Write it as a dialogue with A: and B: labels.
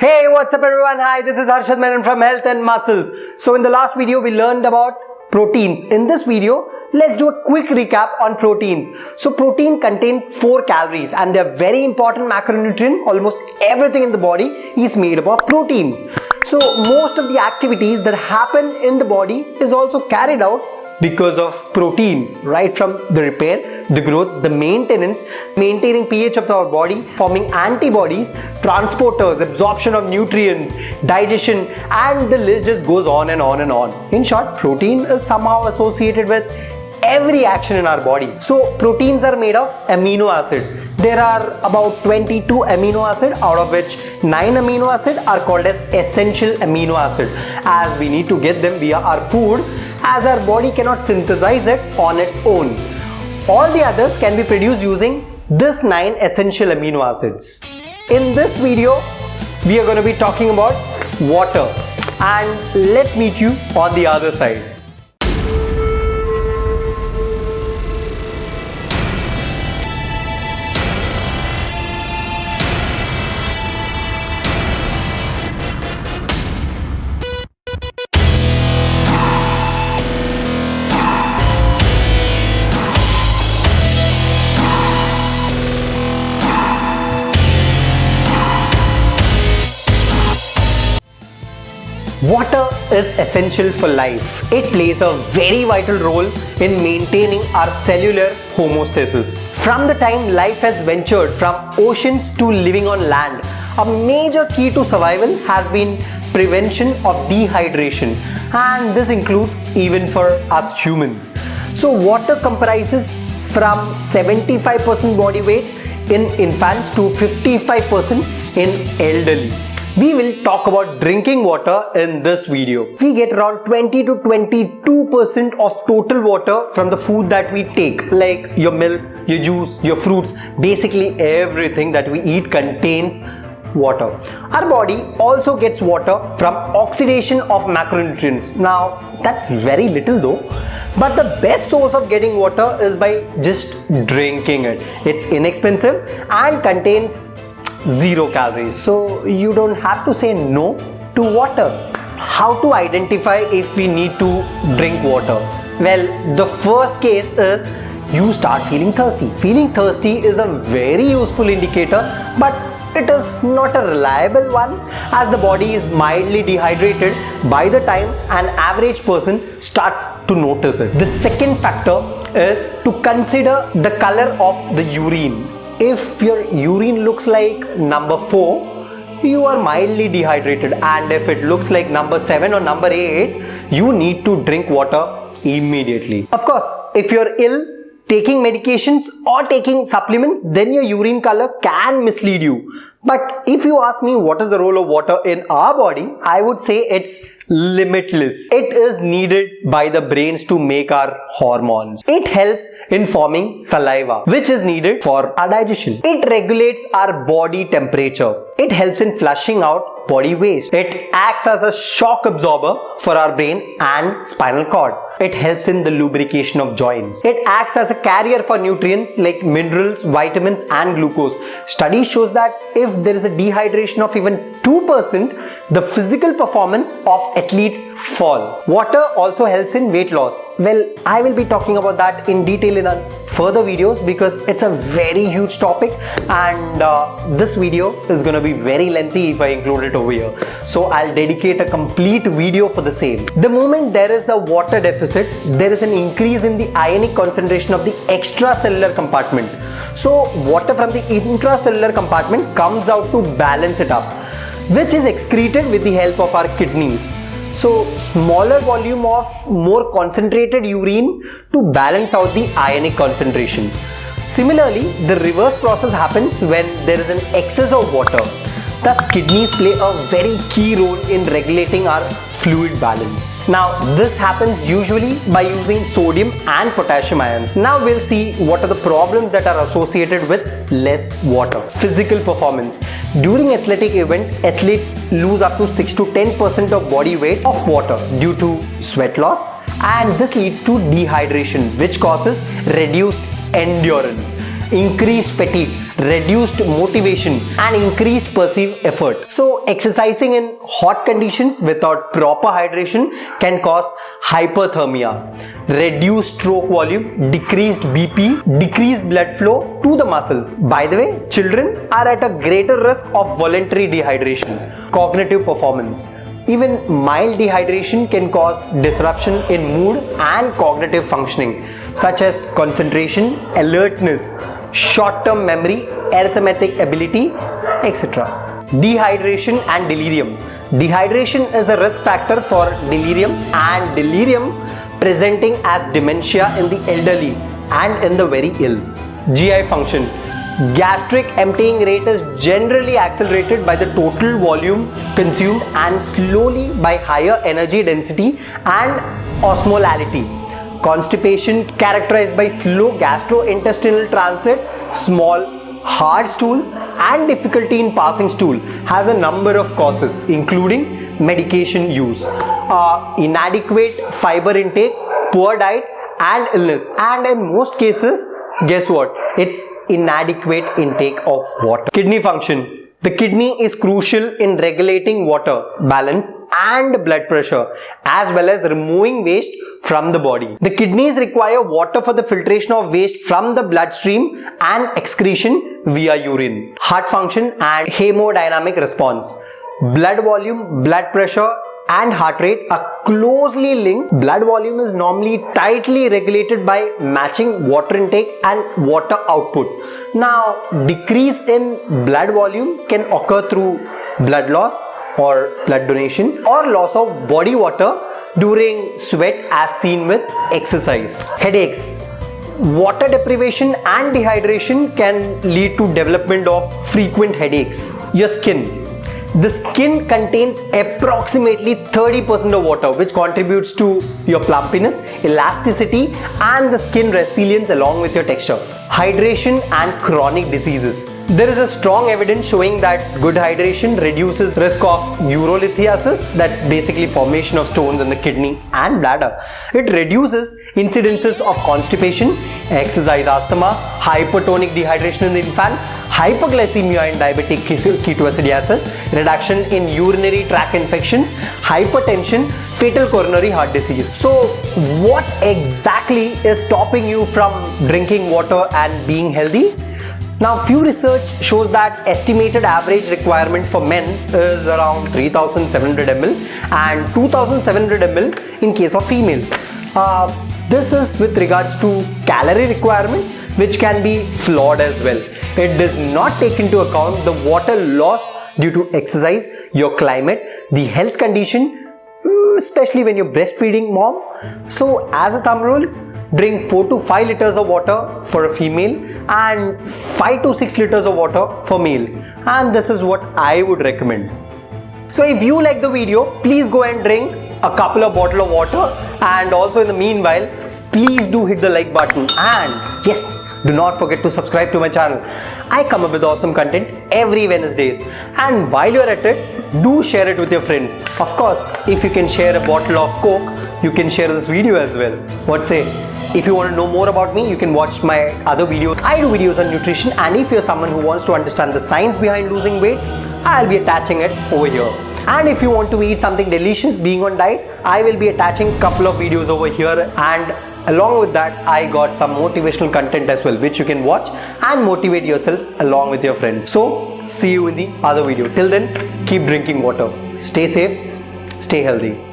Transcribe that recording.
A: Hey, what's up everyone? Hi, this is Harshadmenon from Health and Muscles. So in the last video, we learned about proteins. In this video, let's do a quick recap on proteins. So protein contain 4 calories and they're very important macronutrient. Almost everything in the body is made up of proteins. So most of the activities that happen in the body is also carried out because of proteins, right from the repair, the growth, the maintenance, maintaining pH of our body, forming antibodies, transporters, absorption of nutrients, digestion, and the list just goes on and on and on. In short, protein is somehow associated with every action in our body. So proteins are made of amino acid. There are about 22 amino acid, out of which 9 amino acid are called as essential amino acid, as we need to get them via our food, as our body cannot synthesize it on its own. All the others can be produced using this 9 essential amino acids. In this video, we are going to be talking about water, and let's meet you on the other side. Water is essential for life. It plays a very vital role in maintaining our cellular homeostasis. From the time life has ventured from oceans to living on land, a major key to survival has been prevention of dehydration, and this includes even for us humans. So water comprises from 75% body weight in infants to 55% in elderly. We will talk about drinking water in this video. We get around 20 to 22% of total water from the food that we take, like your milk, your juice, your fruits. Basically everything that we eat contains water. Our body also gets water from oxidation of macronutrients. Now that's very little though, but the best source of getting water is by just drinking it. It's inexpensive and contains 0 calories, so you don't have to say no to water. How to identify if we need to drink water? Well, the first case is you start feeling thirsty. Feeling thirsty is a very useful indicator, but it is not a reliable one, as the body is mildly dehydrated by the time an average person starts to notice it. The second factor is to consider the color of the urine. If your urine looks like number 4, you are mildly dehydrated, and if it looks like number 7 or number 8, you need to drink water immediately. Of course, if you're ill, taking medications or taking supplements, then your urine color can mislead you. But if you ask me what is the role of water in our body, I would say it's limitless. It is needed by the brains to make our hormones. It helps in forming saliva, which is needed for our digestion. It regulates our body temperature. It helps in flushing out body waste. It acts as a shock absorber for our brain and spinal cord. It helps in the lubrication of joints. It acts as a carrier for nutrients like minerals, vitamins, and glucose. Study shows that if there is a dehydration of even 2%, the physical performance of athletes fall. Water also helps in weight loss. Well, I will be talking about that in detail in further videos because it's a very huge topic, and this video is going to be very lengthy if I include it over here. So I'll dedicate a complete video for the same. The moment there is a water deficit, there is an increase in the ionic concentration of the extracellular compartment. So water from the intracellular compartment comes out to balance it up, which is excreted with the help of our kidneys. So smaller volume of more concentrated urine to balance out the ionic concentration. Similarly, the reverse process happens when there is an excess of water. Thus, kidneys play a very key role in regulating our fluid balance. Now, this happens usually by using sodium and potassium ions. Now, we'll see what are the problems that are associated with less water. Physical performance. During athletic event, athletes lose up to 6 to 10% of body weight of water due to sweat loss, and this leads to dehydration, which causes reduced endurance, increased fatigue, reduced motivation and increased perceived effort. So exercising in hot conditions without proper hydration can cause hyperthermia, reduced stroke volume, decreased BP, decreased blood flow to the muscles. By the way, children are at a greater risk of voluntary dehydration. Cognitive performance. Even mild dehydration can cause disruption in mood and cognitive functioning, such as concentration, alertness, short-term memory, arithmetic ability, etc. Dehydration and delirium. Dehydration is a risk factor for delirium, and delirium presenting as dementia in the elderly and in the very ill. GI function. Gastric emptying rate is generally accelerated by the total volume consumed and slowly by higher energy density and osmolality. Constipation, characterized by slow gastrointestinal transit, small, hard stools and difficulty in passing stool, has a number of causes including medication use, inadequate fiber intake, poor diet and illness, and in most cases, guess what? It's inadequate intake of water. Kidney function. The kidney is crucial in regulating water balance and blood pressure, as well as removing waste from the body. The kidneys require water for the filtration of waste from the bloodstream and excretion via urine. Heart function and hemodynamic response. Blood volume, blood pressure and heart rate are closely linked. Blood volume is normally tightly regulated by matching water intake and water output. Now, decrease in blood volume can occur through blood loss or blood donation or loss of body water during sweat as seen with exercise. Headaches. Water deprivation and dehydration can lead to development of frequent headaches. Your skin. The skin contains approximately 30% of water, which contributes to your plumpiness, elasticity and the skin resilience along with your texture. Hydration and chronic diseases. There is a strong evidence showing that good hydration reduces risk of urolithiasis, that's basically formation of stones in the kidney and bladder. It reduces incidences of constipation, exercise asthma, hypertonic dehydration in the infants, hyperglycemia and diabetic ketoacidosis, reduction in urinary tract infections, hypertension, fatal coronary heart disease. So what exactly is stopping you from drinking water and being healthy? Now, few research shows that estimated average requirement for men is around 3700 ml and 2700 ml in case of females. This is with regards to calorie requirement, which can be flawed as well. It does not take into account the water loss due to exercise, your climate, the health condition, especially when you're breastfeeding mom. So as a thumb rule, drink 4 to 5 liters of water for a female and 5 to 6 liters of water for males. And this is what I would recommend. So if you like the video, please go and drink a couple of bottles of water, and also in the meanwhile, please do hit the like button, and yes, do not forget to subscribe to my channel. I come up with awesome content every Wednesdays, and while you're at it, do share it with your friends. Of course, if you can share a bottle of Coke, you can share this video as well. What say? If you want to know more about me, you can watch my other videos. I do videos on nutrition, and if you're someone who wants to understand the science behind losing weight, I'll be attaching it over here. And if you want to eat something delicious being on diet, I will be attaching a couple of videos over here, and along with that, I got some motivational content as well, which you can watch and motivate yourself along with your friends. So see you in the other video. Till then, keep drinking water. Stay safe, stay healthy.